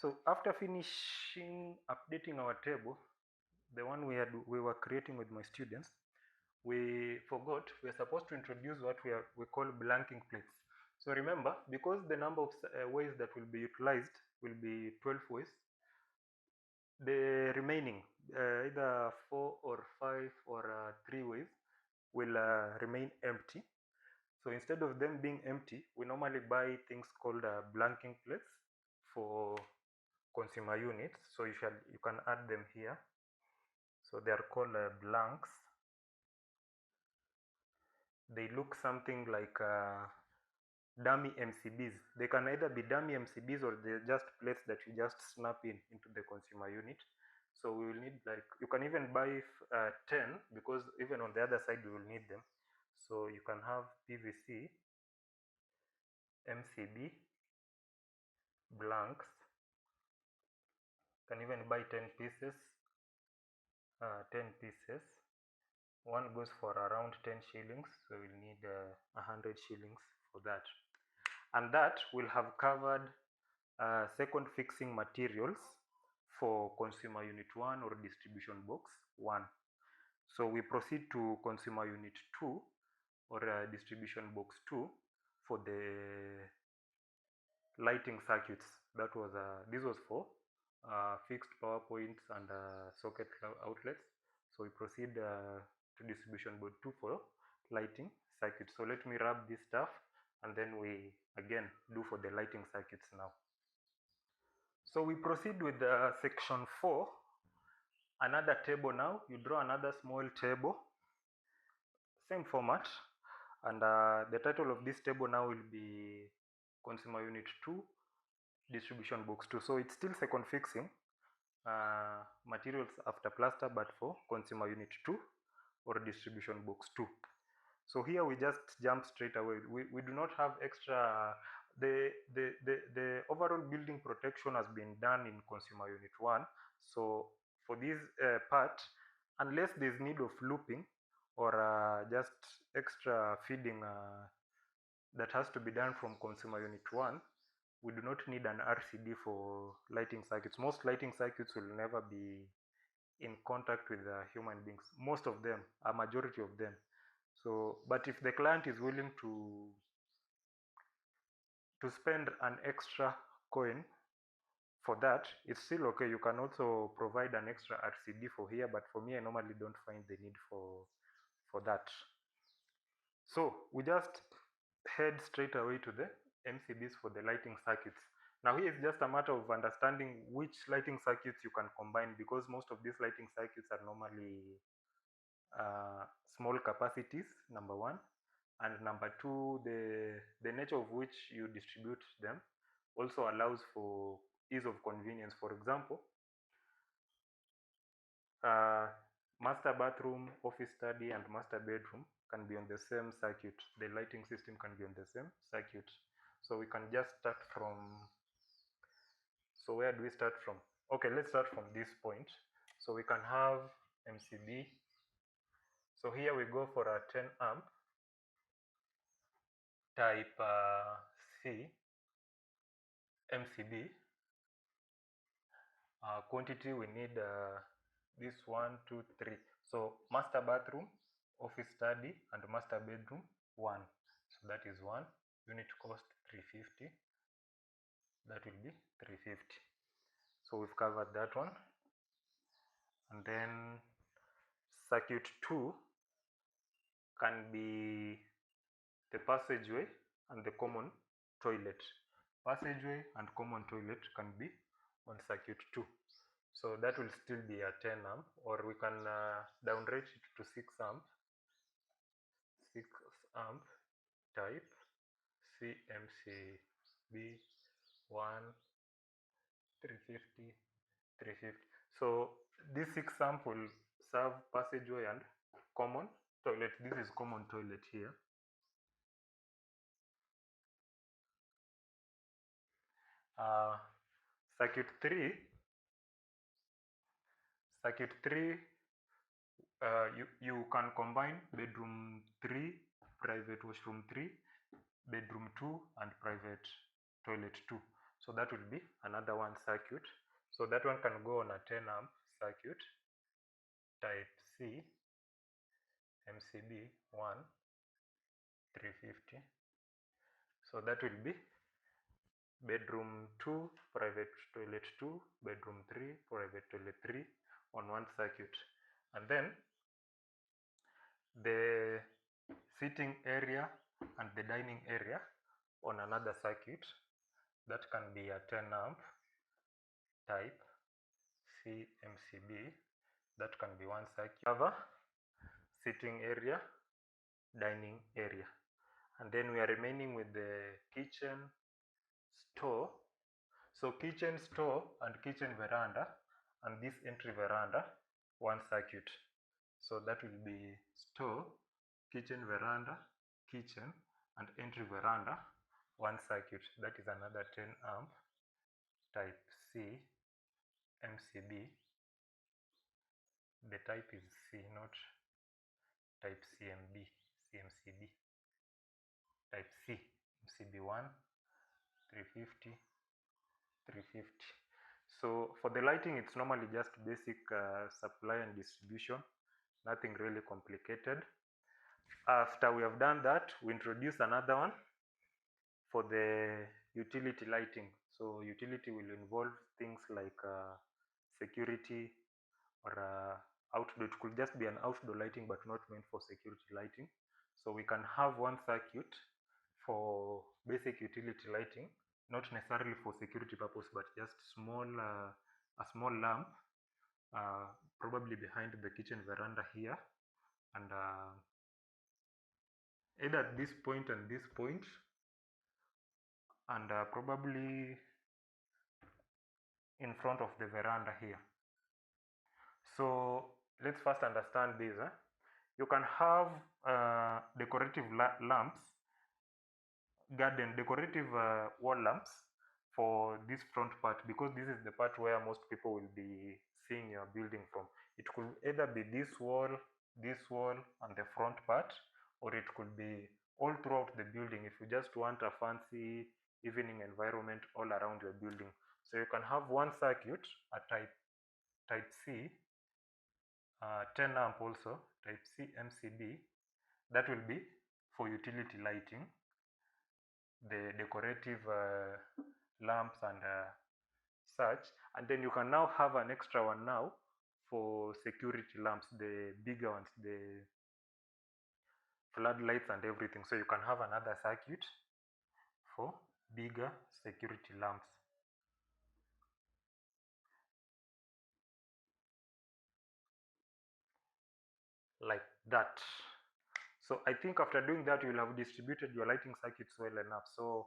So after finishing updating our table, the one we were creating with my students, we forgot we are supposed to introduce what we call blanking plates. So remember, because the number of ways that will be utilized will be 12 ways, the remaining either 4 or 5 or 3 ways will remain empty. So instead of them being empty, we normally buy things called blanking plates for consumer units. So you can add them here. So they are called blanks. They look something like dummy MCBs. They can either be dummy MCBs or they're just plates that you just snap into the consumer unit. So we will need, like, you can even buy 10, because even on the other side we will need them. So you can have PVC, MCB, blanks. You can even buy 10 pieces. 10 pieces. One goes for around 10 shillings, so we'll need 100 shillings for that. And that will have covered second fixing materials for consumer unit 1 or distribution box 1. So we proceed to consumer unit 2 or distribution box 2 for the lighting circuits. That was this was for fixed power points and socket outlets. So we proceed to distribution board 2 for lighting circuits. So let me rub this stuff and then we again do for the lighting circuits now. So we proceed with section 4, another table now. You draw another small table, same format, and the title of this table now will be consumer unit 2, distribution box 2. So it's still second fixing materials after plaster, but for consumer unit 2 or distribution box 2. So here we just jump straight away. We do not have extra. The overall building protection has been done in consumer unit 1. So for this part, unless there's need of looping or just extra feeding that has to be done from consumer unit 1, we do not need an RCD for lighting circuits. Most lighting circuits will never be in contact with human beings. Most of them, a majority of them. So, but if the client is willing to spend an extra coin for that, it's still okay. You can also provide an extra RCD for here, but for me, I normally don't find the need for that. So we just head straight away to the MCBs for the lighting circuits. Now here it's just a matter of understanding which lighting circuits you can combine, because most of these lighting circuits are normally small capacities, number one, and number two, the nature of which you distribute them also allows for ease of convenience. For example, master bathroom, office study, and master bedroom can be on the same circuit. The lighting system can be on the same circuit. So we can just start from, so where do we start from? Okay, let's start from this point. So we can have MCB. So here we go for a 10 amp type C MCB. Quantity we need this 1, 2, 3. So master bathroom, office study, and master bedroom 1. So that is 1. Unit cost 350. That will be 350. So we've covered that one. And then circuit 2 can be the passageway and the common toilet. Passageway and common toilet can be on circuit 2. So that will still be a 10 amp, or we can downrate it to 6 amp. 6 amp type CMCB 1 350 350. So this 6 amp will serve passageway and common toilet. This is common toilet here. Circuit 3, you can combine bedroom 3, private washroom 3, bedroom 2, and private toilet 2. So that will be another one circuit. So that one can go on a 10 amp circuit type C MCB 1 350. So that will be bedroom 2, private toilet 2, bedroom 3, private toilet 3 on one circuit. And then the sitting area and the dining area on another circuit. That can be a 10 amp type CMCB. That can be one circuit. Cover, sitting area, dining area. And then we are remaining with the kitchen, store. So kitchen, store, and kitchen veranda, and this entry veranda, one circuit. So that will be store, kitchen veranda, kitchen, and entry veranda, one circuit. That is another 10 amp type C MCB. The type is C, not type CMCB. Type C, MCB1, 350, 350. So for the lighting, it's normally just basic supply and distribution, nothing really complicated. After we have done that, we introduce another one for the utility lighting. So utility will involve things like security or outdoor. It could just be an outdoor lighting but not meant for security lighting. So we can have one circuit for basic utility lighting, not necessarily for security purpose, but just a small lamp, probably behind the kitchen veranda here, and either at this point and this point, and probably in front of the veranda here. So let's first understand this. You can have decorative lamps, garden decorative wall lamps for this front part, because this is the part where most people will be seeing your building from. It could either be this wall, and the front part, or it could be all throughout the building if you just want a fancy evening environment all around your building. So you can have one circuit, a type C, 10 amp also, type C MCB. That will be for utility lighting, the decorative lamps and such. And then you can now have an extra one now for security lamps, the bigger ones, the floodlights and everything. So you can have another circuit for bigger security lamps. Like that. So I think after doing that, you will have distributed your lighting circuits well enough. So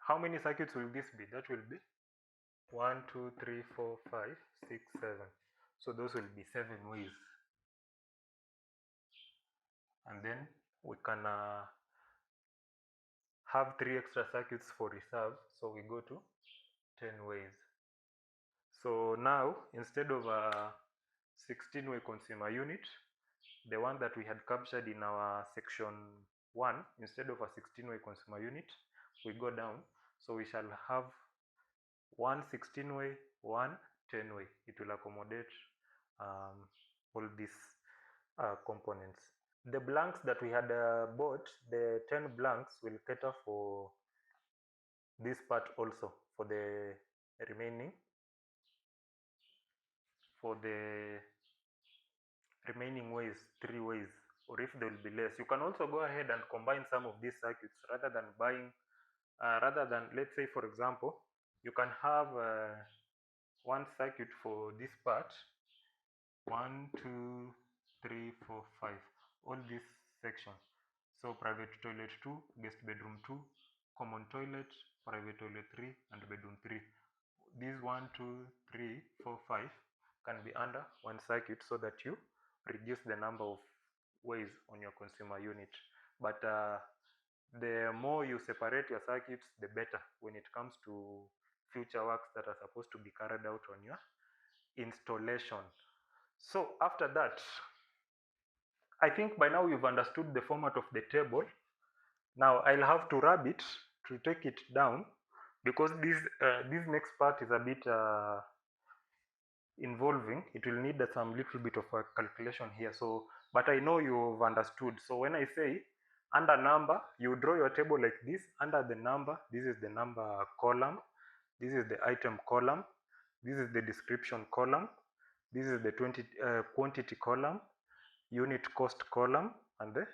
how many circuits will this be? That will be 1, 2, 3, 4, 5, 6, 7. So those will be 7 ways. And then we can have 3 extra circuits for reserve. So we go to 10 ways. So now, instead of a 16-way consumer unit, the one that we had captured in our section 1, instead of a 16-way consumer unit, we go down. So we shall have one 16-way, one 10-way. It will accommodate all these components. The blanks that we had bought, the 10 blanks, will cater for this part also, for the remaining ways, 3 ways, or if there will be less. You can also go ahead and combine some of these circuits rather than buying, let's say, for example, you can have one circuit for this part, 1, 2, 3, 4, 5, all these sections. So private toilet 2, guest bedroom 2, common toilet, private toilet 3, and bedroom 3. These 1, 2, 3, 4, 5 can be under one circuit, so that you reduce the number of ways on your consumer unit. But the more you separate your circuits, the better when it comes to future works that are supposed to be carried out on your installation. So after that, I think by now you've understood the format of the table. Now I'll have to rub it to take it down because this next part is a bit involving. It will need some little bit of a calculation here. So, but I know you've understood. So when I say under number, you draw your table like this. Under the number, this is the number column, this is the item column, this is the description column, this is the quantity column, unit cost column, and the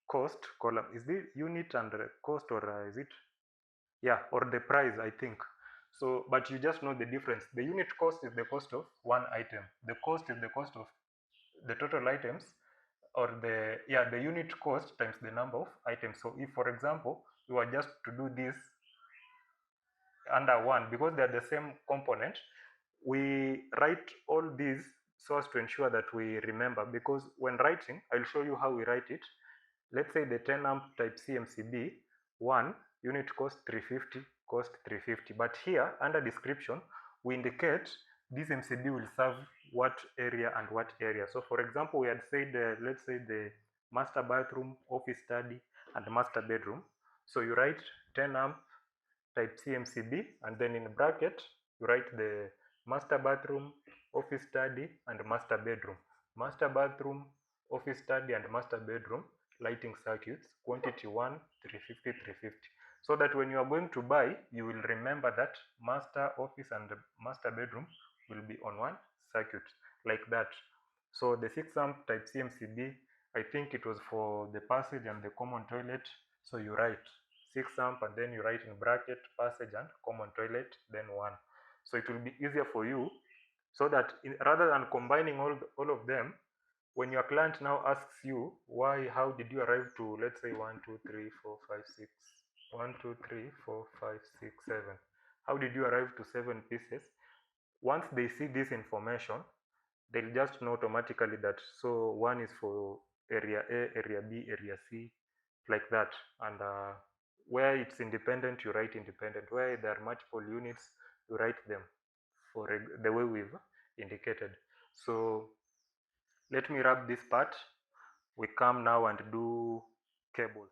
cost column. Is the unit and the cost, or is it, yeah, or the price, I think. So but you just know the difference. The unit cost is the cost of one item, the cost is the cost of the total items, or the, yeah, the unit cost times the number of items. So if, for example, you are just to do this under one, because they are the same component, we write all these so as to ensure that we remember. Because when writing, I'll show you how we write it. Let's say the 10 amp type CMCB, one unit cost 350, cost 350. But here under description, we indicate this MCB will serve what area and what area. So for example, we had said, let's say the master bathroom, office study, and master bedroom. So you write 10 amp type CMCB, and then in bracket you write the master bathroom, office study, and master bedroom. Master bathroom, office study, and master bedroom lighting circuits, quantity 1, 350, 350. So that when you are going to buy, you will remember that master, office, and master bedroom will be on one circuit, like that. So the 6 amp type CMCB, I think it was for the passage and the common toilet. So you write 6 amp, and then you write in bracket passage and common toilet, then 1. So it will be easier for you, so that rather than combining all of them, when your client now asks you why, how did you arrive to, let's say, 1 2 3 4 5 6, 1 2 3 4 5 6 7, how did you arrive to 7 pieces? Once they see this information, they'll just know automatically that, so 1 is for area A, area B, area C, like that. And where it's independent, you write independent. Where there are multiple units, you write them for the way we've indicated. So let me wrap this part. We come now and do cables.